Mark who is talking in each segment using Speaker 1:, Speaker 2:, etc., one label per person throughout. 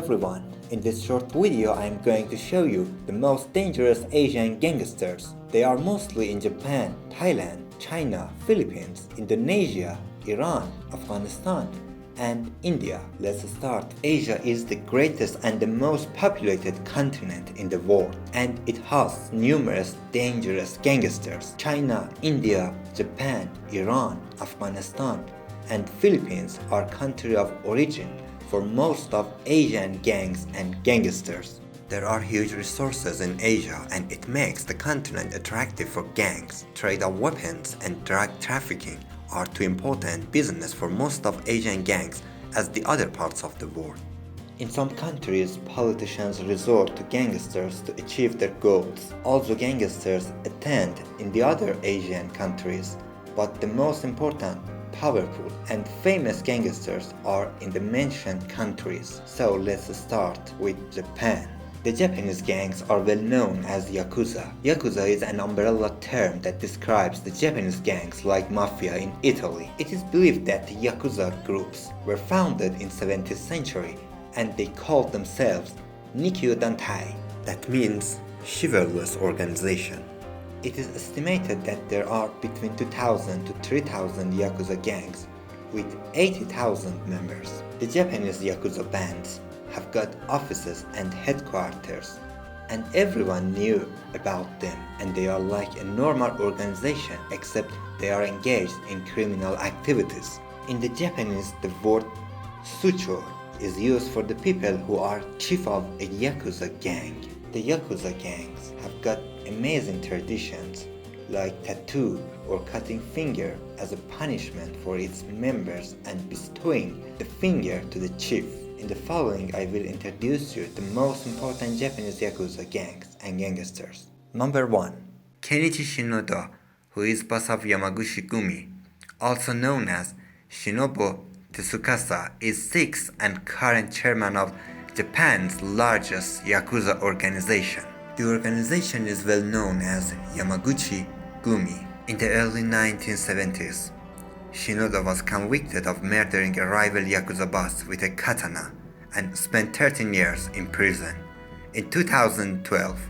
Speaker 1: everyone, in this short video I am going to show you the most dangerous Asian gangsters. They are mostly in Japan, Thailand, China, Philippines, Indonesia, Iran, Afghanistan and India. Let's start. Asia is the greatest and the most populated continent in the world, and it has numerous dangerous gangsters. China, India, Japan, Iran, Afghanistan and Philippines are countries of origin for most of Asian gangs and gangsters. There are huge resources in Asia and it makes the continent attractive for gangs. Trade of weapons and drug trafficking are too important business for most of Asian gangs as the other parts of the world. In some countries, politicians resort to gangsters to achieve their goals. Also, gangsters attend in the other Asian countries, but the most important, powerful and famous gangsters are in the mentioned countries. So let's start with Japan. The Japanese gangs are well known as Yakuza. Yakuza is an umbrella term that describes the Japanese gangs like Mafia in Italy. It is believed that the Yakuza groups were founded in 17th century and they called themselves Nikkyu Dantai, that means chivalrous organization. It is estimated that there are between 2,000 to 3,000 Yakuza gangs with 80,000 members. The Japanese Yakuza bands have got offices and headquarters, and everyone knew about them, and they are like a normal organization except they are engaged in criminal activities. In the Japanese, the word sucho is used for the people who are chief of a Yakuza gang. The Yakuza gangs have got amazing traditions like tattoo or cutting finger as a punishment for its members and bestowing the finger to the chief. In the following, I will introduce you the most important Japanese Yakuza gangs and gangsters. Number 1. Kenichi Shinoda, who is boss of Yamaguchi-gumi, also known as Shinobu Tsukasa, is 6th and current chairman of Japan's largest Yakuza organization. The organization is well known as Yamaguchi-gumi. In the early 1970s, Shinoda was convicted of murdering a rival Yakuza boss with a katana and spent 13 years in prison. In 2012,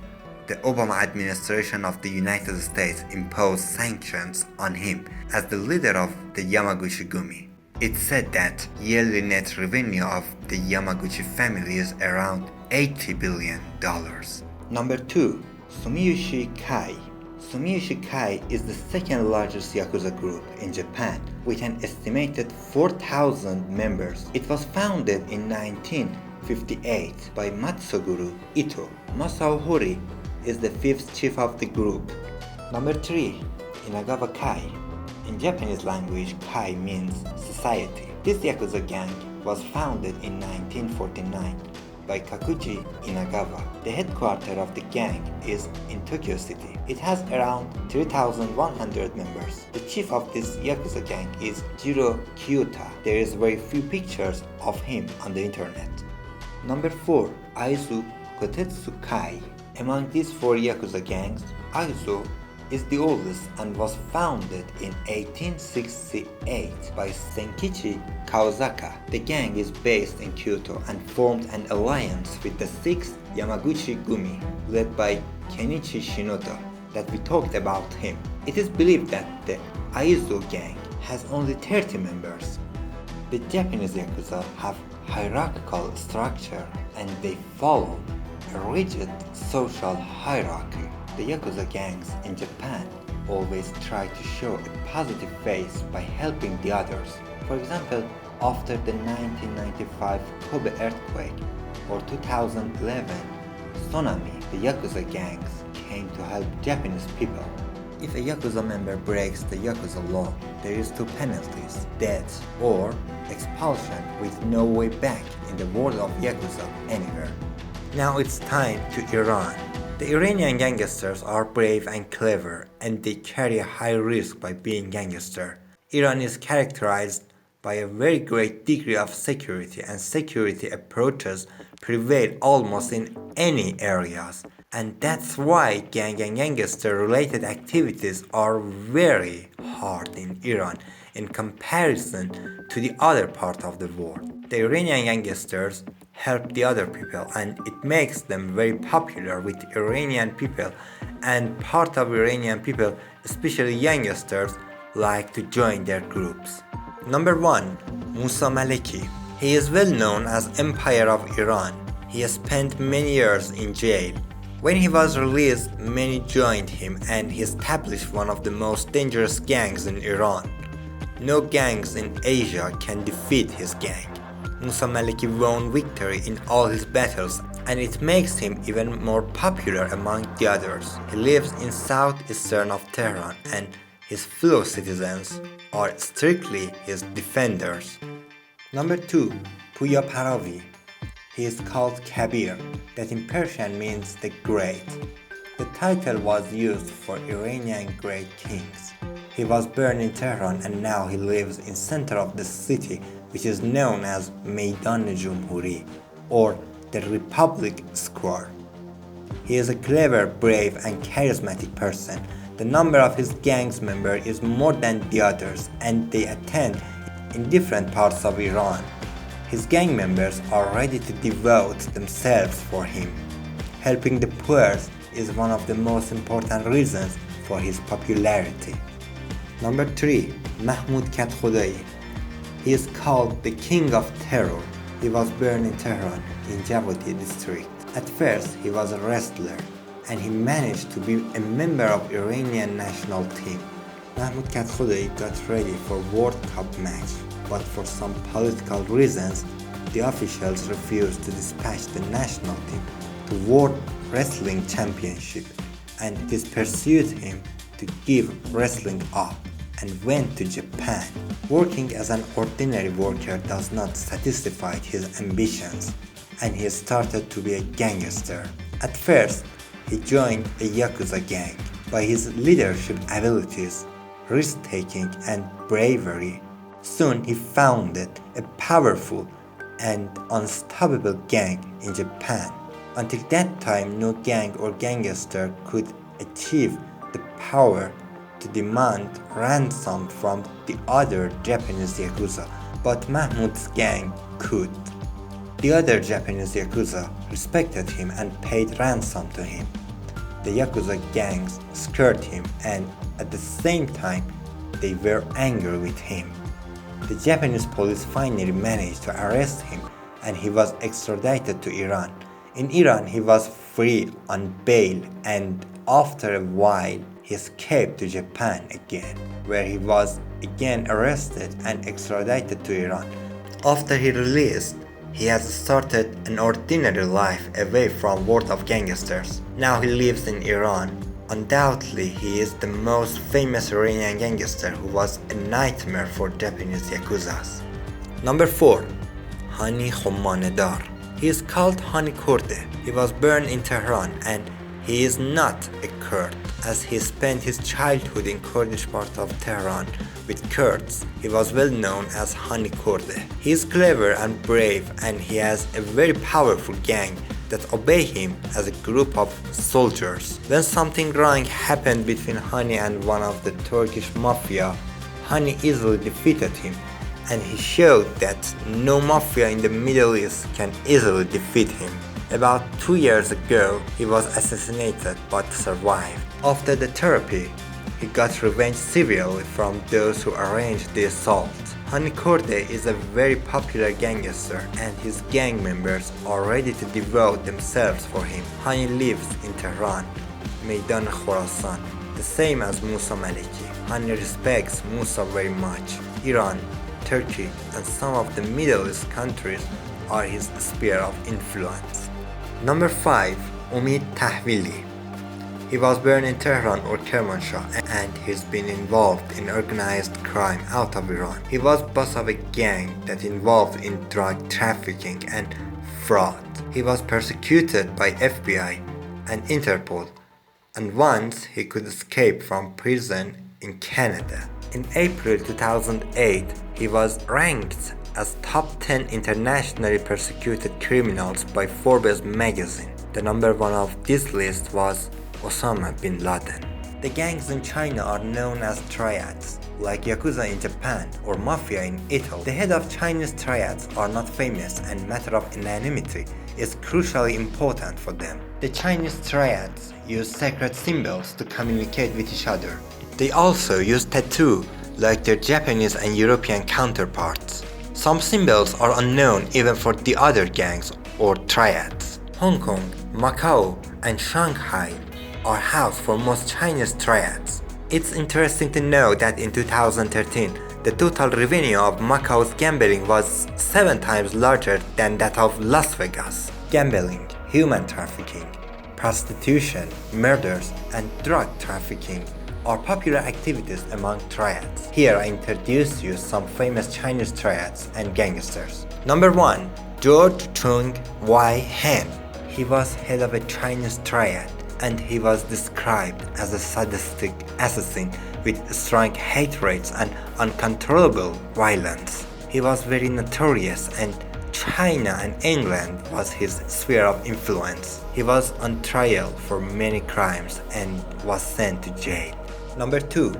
Speaker 1: the Obama administration of the United States imposed sanctions on him as the leader of the Yamaguchi-gumi. It said that yearly net revenue of the Yamaguchi family is around $80 billion. Number 2. Sumiyoshi-kai. Sumiyoshi-kai is the second largest Yakuza group in Japan with an estimated 4,000 members. It was founded in 1958 by Matsuguru Ito. Masao Hori is the 5th chief of the group. Number 3. Inagawa-kai. In Japanese language, kai means society. This Yakuza gang was founded in 1949 by Kakuji Inagawa. The headquarters of the gang is in Tokyo City. It has around 3,100 members. The chief of this Yakuza gang is Jiro Kyuta. There is very few pictures of him on the internet. Number 4. Aizu Kotetsu-kai. Among these 4 Yakuza gangs, Aizu is the oldest and was founded in 1868 by Senkichi Kawasaka. The gang is based in Kyoto and formed an alliance with the 6th Yamaguchi-gumi led by Kenichi Shinoda that we talked about him. It is believed that the Aizu gang has only 30 members. The Japanese Yakuza have hierarchical structure and they follow a rigid social hierarchy. The Yakuza gangs in Japan always try to show a positive face by helping the others. For example, after the 1995 Kobe earthquake or 2011 tsunami, the Yakuza gangs came to help Japanese people. If a Yakuza member breaks the Yakuza law, there is 2 penalties: death or expulsion with no way back in the world of Yakuza anywhere. Now it's time to Iran. The Iranian gangsters are brave and clever, and they carry a high risk by being gangster. Iran is characterized by a very great degree of security, and security approaches prevail almost in any areas. And that's why gang and gangster related activities are very hard in Iran in comparison to the other part of the world. The Iranian gangsters help the other people, and it makes them very popular with Iranian people, and part of Iranian people, especially youngsters, like to join their groups. Number 1. Musa Maleki. He is well known as Empire of Iran. He has spent many years in jail. When he was released, many joined him and he established one of the most dangerous gangs in Iran. No gangs in Asia can defeat his gang. Musa Maleki won victory in all his battles, and it makes him even more popular among the others. He lives in southeastern of Tehran, and his fellow citizens are strictly his defenders. Number 2. Puya Paravi. He is called Kabir, that in Persian means the great. The title was used for Iranian great kings. He was born in Tehran and now he lives in center of the city, which is known as Meydan-e-Jumhuri, or the Republic Square. He is a clever, brave and charismatic person. The number of his gang's members is more than the others, and they attend in different parts of Iran. His gang members are ready to devote themselves for him. Helping the poor is one of the most important reasons for his popularity. Number 3. Mahmoud Katkhodai. He is called the King of Terror. He was born in Tehran in Javadi district. At first he was a wrestler and he managed to be a member of Iranian national team. Mahmoud Katkhodai got ready for World Cup match, but for some political reasons the officials refused to dispatch the national team to World Wrestling Championship, and this pursued him to give wrestling up and went to Japan. Working as an ordinary worker does not satisfy his ambitions, and he started to be a gangster. At first, he joined a Yakuza gang. By his leadership abilities, risk-taking and bravery, soon he founded a powerful and unstoppable gang in Japan. Until that time, no gang or gangster could achieve the power to demand ransom from the other Japanese Yakuza, but Mahmoud's gang could. The other Japanese Yakuza respected him and paid ransom to him. The Yakuza gangs scared him, and at the same time they were angry with him. The Japanese police finally managed to arrest him and he was extradited to Iran. In Iran he was free on bail, and after a while he escaped to Japan again, where he was again arrested and extradited to Iran. After he released, he has started an ordinary life away from world of gangsters. Now he lives in Iran. Undoubtedly, he is the most famous Iranian gangster who was a nightmare for Japanese Yakuzas. Number 4. Hani Khomanedar. He is called Hani Kurde. He was born in Tehran and he is not a Kurd, as he spent his childhood in Kurdish part of Tehran with Kurds. He was well known as Hani Kurde. He is clever and brave, and he has a very powerful gang that obey him as a group of soldiers. When something wrong happened between Hani and one of the Turkish mafia, Hani easily defeated him, and he showed that no mafia in the Middle East can easily defeat him. About 2 years ago, he was assassinated but survived. After the therapy, he got revenge severely from those who arranged the assault. Hani Kurde is a very popular gangster, and his gang members are ready to devote themselves for him. Hani lives in Tehran, Meydan Khorasan, the same as Musa Maleki. Hani respects Musa very much. Iran, Turkey, and some of the Middle East countries are his sphere of influence. Number 5. Umid Tahvili. He was born in Tehran or Kermanshah, and he's been involved in organized crime out of Iran. He was boss of a gang that involved in drug trafficking and fraud. He was persecuted by FBI and Interpol, and once he could escape from prison in Canada. In April 2008, he was ranked as top 10 internationally persecuted criminals by Forbes magazine. The number 1 of this list was Osama bin Laden. The gangs in China are known as triads. like Yakuza in Japan or Mafia in Italy. The head of Chinese triads are not famous and matter of anonymity is crucially important for them. The Chinese triads use sacred symbols to communicate with each other. They also use tattoo like their Japanese and European counterparts. Some symbols are unknown even for the other gangs or triads. Hong Kong, Macau, and Shanghai are housed for most Chinese triads. It's interesting to know that in 2013, the total revenue of Macau's gambling was 7 times larger than that of Las Vegas. Gambling, human trafficking, prostitution, murders, and drug trafficking are popular activities among triads. Here I introduce you some famous Chinese triads and gangsters. Number 1. George Chung Wai Han. He was head of a Chinese triad and he was described as a sadistic assassin with strong hate rates and uncontrollable violence. He was very notorious and China and England was his sphere of influence. He was on trial for many crimes and was sent to jail. Number 2.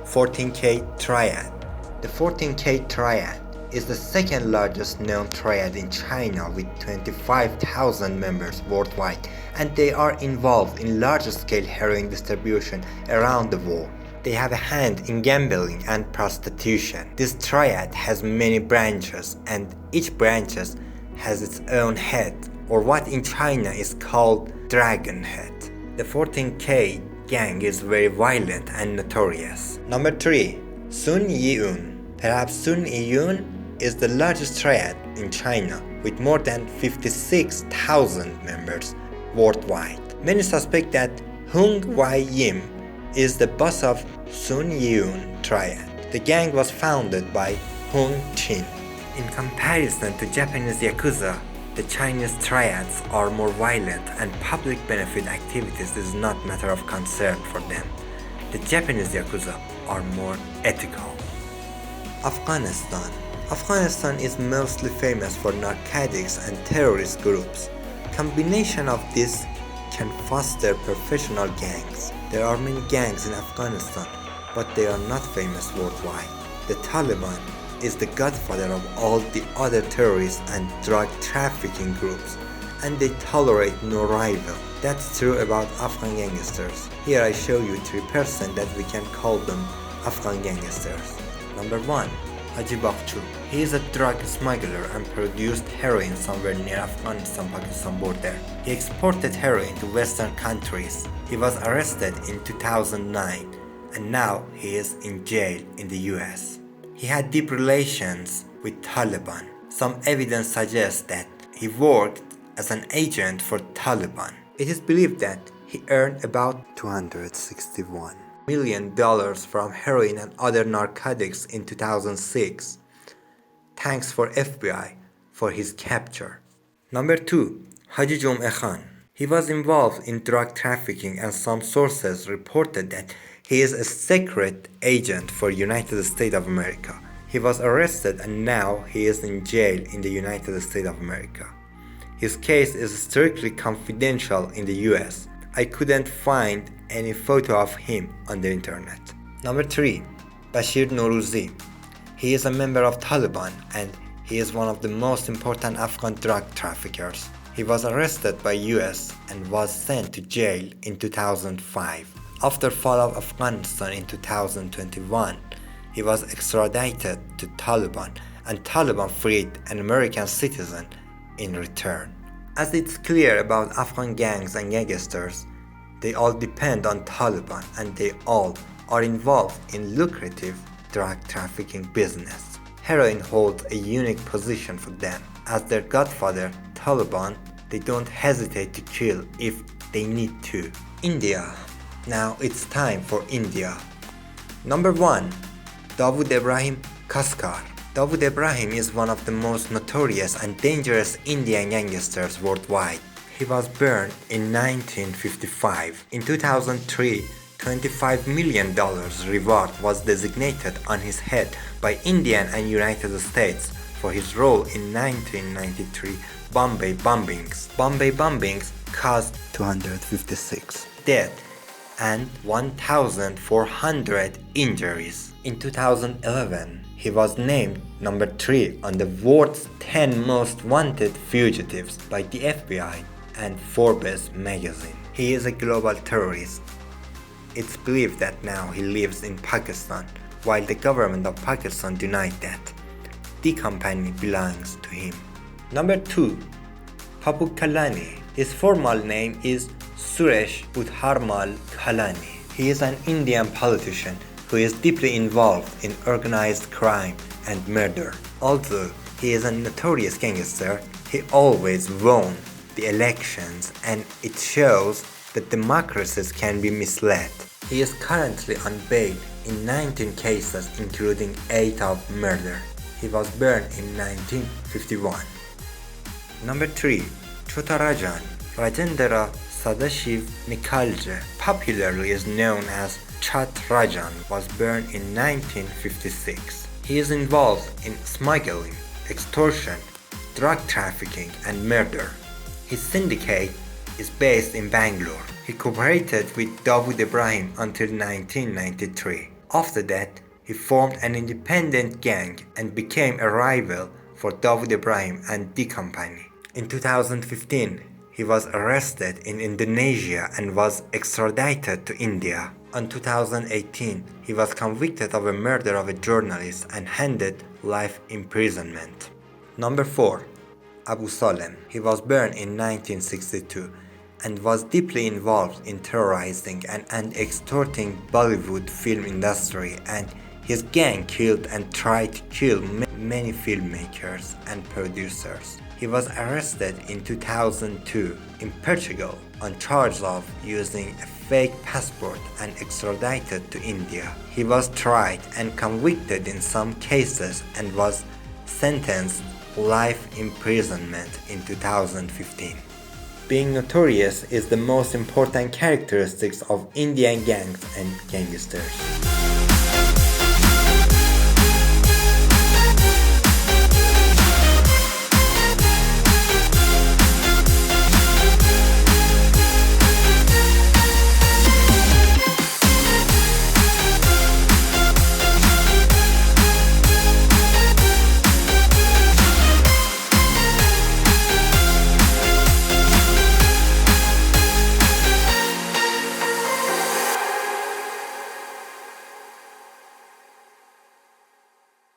Speaker 1: 14K Triad. The 14K Triad is the second largest known triad in China with 25,000 members worldwide, and they are involved in large-scale heroin distribution around the world. They have a hand in gambling and prostitution. This triad has many branches and each branch has its own head, or what in China is called dragon head. The 14K gang is very violent and notorious. Number 3. Sun Yun. Perhaps Sun Yun is the largest triad in China with more than 56,000 members worldwide. Many suspect that Hung Wai Yim is the boss of Sun Yun triad. The gang was founded by Hung Chin. In comparison to Japanese Yakuza, the Chinese triads are more violent and public benefit activities is not matter of concern for them. The Japanese Yakuza are more ethical. Afghanistan. Afghanistan is mostly famous for narcotics and terrorist groups. Combination of this can foster professional gangs. There are many gangs in Afghanistan, but they are not famous worldwide. The Taliban is the godfather of all the other terrorist and drug trafficking groups, and they tolerate no rival. That's true about Afghan gangsters. Here I show you 3% that we can call them Afghan gangsters. Number 1. Haji Bakchu. He is a drug smuggler and produced heroin somewhere near Afghanistan-Pakistan border. He exported heroin to Western countries. He was arrested in 2009 and now he is in jail in the US. He had deep relations with Taliban. Some evidence suggests that he worked as an agent for Taliban. It is believed that he earned about $261 million from heroin and other narcotics in 2006. Thanks for FBI for his capture. Number 2. Haji Jum'e Khan. He was involved in drug trafficking and some sources reported that he is a secret agent for United States of America. He was arrested and now he is in jail in the United States of America. His case is strictly confidential in the US. I couldn't find any photo of him on the internet. Number 3. Bashir Norouzi. He is a member of Taliban and he is one of the most important Afghan drug traffickers. He was arrested by US and was sent to jail in 2005. After fall of Afghanistan in 2021, he was extradited to Taliban and Taliban freed an American citizen in return. As it's clear about Afghan gangs and gangsters, they all depend on Taliban and they all are involved in lucrative drug trafficking business. Heroin holds a unique position for them. As their godfather, Taliban, they don't hesitate to kill if they need to. India. Now it's time for India. Number 1. Dawood Ibrahim Kaskar. Dawood Ibrahim is one of the most notorious and dangerous Indian gangsters worldwide. He was born in 1955. In 2003, $25 million reward was designated on his head by India and United States for his role in 1993 Bombay bombings. Bombay bombings caused 256 deaths and 1,400 injuries. In 2011, he was named number 3 on the world's 10 most wanted fugitives by the FBI and Forbes magazine. He is a global terrorist. It's believed that now he lives in Pakistan, while the government of Pakistan denied that. The company belongs to him. Number 2. Papu Kalani. His formal name is Suresh Udharmal Kalani. He is an Indian politician who is deeply involved in organized crime and murder. Although he is a notorious gangster, he always won the elections, and it shows that democracies can be misled. He is currently on bail in 19 cases, including 8 of murder. He was born in 1951. Number 3. Chotarajan. Rajendra Sadashiv Nikalje, popularly is known as Chat Rajan, was born in 1956. He is involved in smuggling, extortion, drug trafficking, and murder. His syndicate is based in Bangalore. He cooperated with Dawood Ibrahim until 1993. After that, he formed an independent gang and became a rival for Dawood Ibrahim and the company. In 2015, he was arrested in Indonesia and was extradited to India. In 2018, he was convicted of a murder of a journalist and handed life imprisonment. Number 4. Abu Salem. He was born in 1962 and was deeply involved in terrorizing and extorting Bollywood film industry, and his gang killed and tried to kill many filmmakers and producers. He was arrested in 2002 in Portugal on charges of using a fake passport and extradited to India. He was tried and convicted in some cases and was sentenced life imprisonment in 2015. Being notorious is the most important characteristics of Indian gangs and gangsters.